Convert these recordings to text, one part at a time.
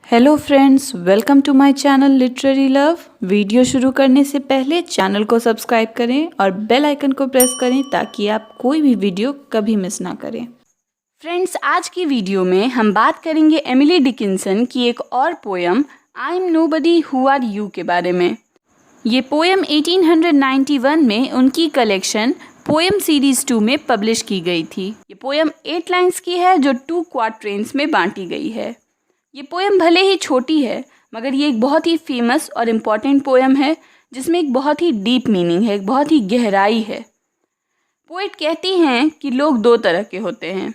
Hello friends, welcome to my channel literary love. Video शुरू करने से पहले चैनल को सब्सक्राइब करें और बेल आइकन को प्रेस करें ताकि आप कोई भी वीडियो कभी मिस ना करें। फ्रेंड्स, आज की वीडियो में हम बात करेंगे एमिली डिकिंसन की एक और poem I am nobody who are you के बारे में। ये पोयम 1891 में उनकी कलेक्शन पोयम सीरीज 2 में पब्लिश की गई थी। ये पोयम 8 लाइन्स की है जो 2 क्वार्ट्रेन्स में बांटी गई है। ये पोयम भले ही छोटी है मगर ये एक बहुत ही फेमस और इम्पॉर्टेंट पोयम है जिसमें एक बहुत ही डीप मीनिंग है, एक बहुत ही गहराई है। पोएट कहती हैं कि लोग दो तरह के होते हैं,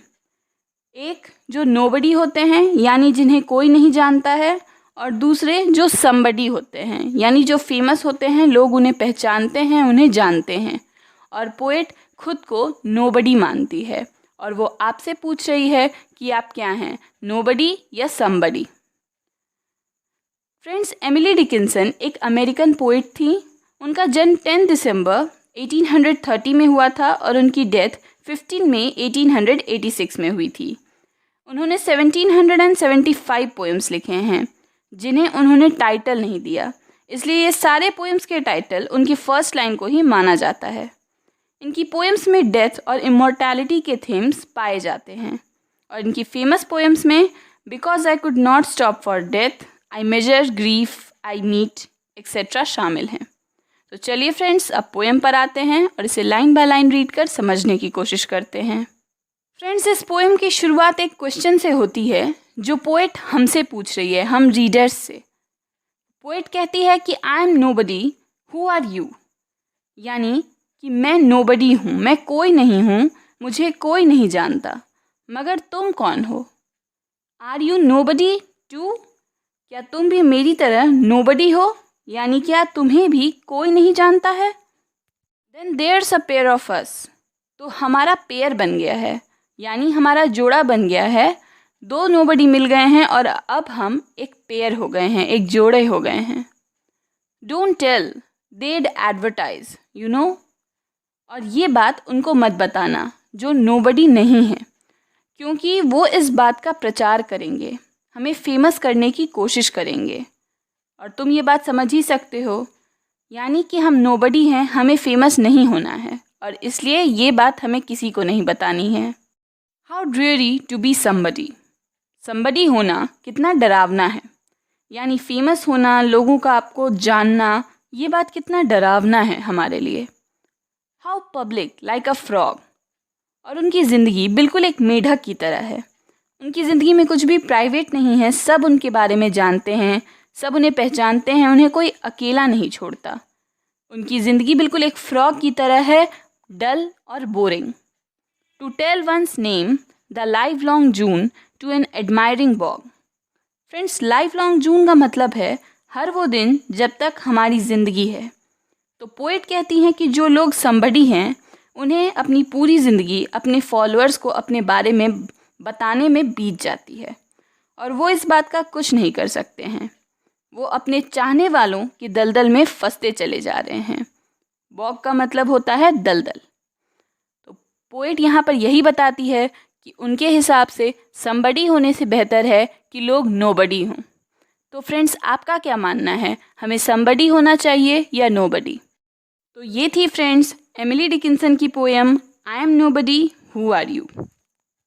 एक जो नोबडी होते हैं यानी जिन्हें कोई नहीं जानता है, और दूसरे जो समबडी होते हैं यानी जो फेमस होते हैं, लोग उन्हें पहचानते हैं, उन्हें जानते हैं। और पोएट खुद को नोबडी मानती है और वो आपसे पूछ रही है कि आप क्या हैं, नोबडी या समबडी। फ्रेंड्स, एमिली डिकिंसन एक अमेरिकन पोएट थी। उनका जन्म 10 दिसंबर 1830 में हुआ था और उनकी डेथ 15 मई 1886 में हुई थी। उन्होंने 1775 पोएम्स लिखे हैं जिन्हें उन्होंने टाइटल नहीं दिया, इसलिए ये सारे पोएम्स के टाइटल उनकी फर्स्ट लाइन को ही माना जाता है। इनकी पोएम्स में डेथ और इमॉर्टैलिटी के थीम्स पाए जाते हैं और इनकी फेमस पोएम्स में because I could not stop for death, I measure grief, I meet etcetera शामिल हैं। तो चलिए फ्रेंड्स, अब पोएम पर आते हैं और इसे लाइन बाय लाइन रीड कर समझने की कोशिश करते हैं। फ्रेंड्स, इस पोएम की शुरुआत एक क्वेश्चन से होती है जो पोएट हमसे पूछ रही है, हम रीडर्स से। पोएट कहती है कि I am nobody who are you, यानी कि मैं नोबडी हूँ, मैं कोई नहीं हूँ, मुझे कोई नहीं जानता, मगर तुम कौन हो। आर यू नोबडी टू, क्या तुम भी मेरी तरह नोबडी हो, यानी क्या तुम्हें भी कोई नहीं जानता है। Then there's a pair of us, तो हमारा पेयर बन गया है, यानी हमारा जोड़ा बन गया है। दो नोबडी मिल गए हैं और अब हम एक पेयर हो गए हैं, एक जोड़े हो गए हैं। डोंट टेल देड एडवर्टाइज यू नो, और ये बात उनको मत बताना जो नोबडी नहीं है, क्योंकि वो इस बात का प्रचार करेंगे, हमें फेमस करने की कोशिश करेंगे। और तुम ये बात समझ ही सकते हो, यानी कि हम नोबडी हैं, हमें फेमस नहीं होना है और इसलिए ये बात हमें किसी को नहीं बतानी है। How dreary to be somebody, somebody होना कितना डरावना है, यानी फेमस होना, लोगों का आपको जानना, ये बात कितना डरावना है हमारे लिए। How public like a frog, और उनकी ज़िंदगी बिल्कुल एक मेढक की तरह है। उनकी ज़िंदगी में कुछ भी प्राइवेट नहीं है, सब उनके बारे में जानते हैं, सब उन्हें पहचानते हैं, उन्हें कोई अकेला नहीं छोड़ता। उनकी ज़िंदगी बिल्कुल एक फ्रॉग की तरह है, डल और boring. To tell one's name the life long June to an admiring bog. Friends, life long June का मतलब है हर वो दिन जब तक हमारी ज़िंदगी है। तो पोएट कहती हैं कि जो लोग समबडी हैं उन्हें अपनी पूरी ज़िंदगी अपने फॉलोअर्स को अपने बारे में बताने में बीत जाती है और वो इस बात का कुछ नहीं कर सकते हैं। वो अपने चाहने वालों की दलदल में फंसते चले जा रहे हैं। बॉग का मतलब होता है दलदल। तो पोएट यहाँ पर यही बताती है कि उनके हिसाब से समबडी होने से बेहतर है कि लोग नोबडी हों। तो फ्रेंड्स, आपका क्या मानना है, हमें समबडी होना चाहिए या नोबडी? तो ये थी फ्रेंड्स एमिली डिकिंसन की poem I am nobody who are you.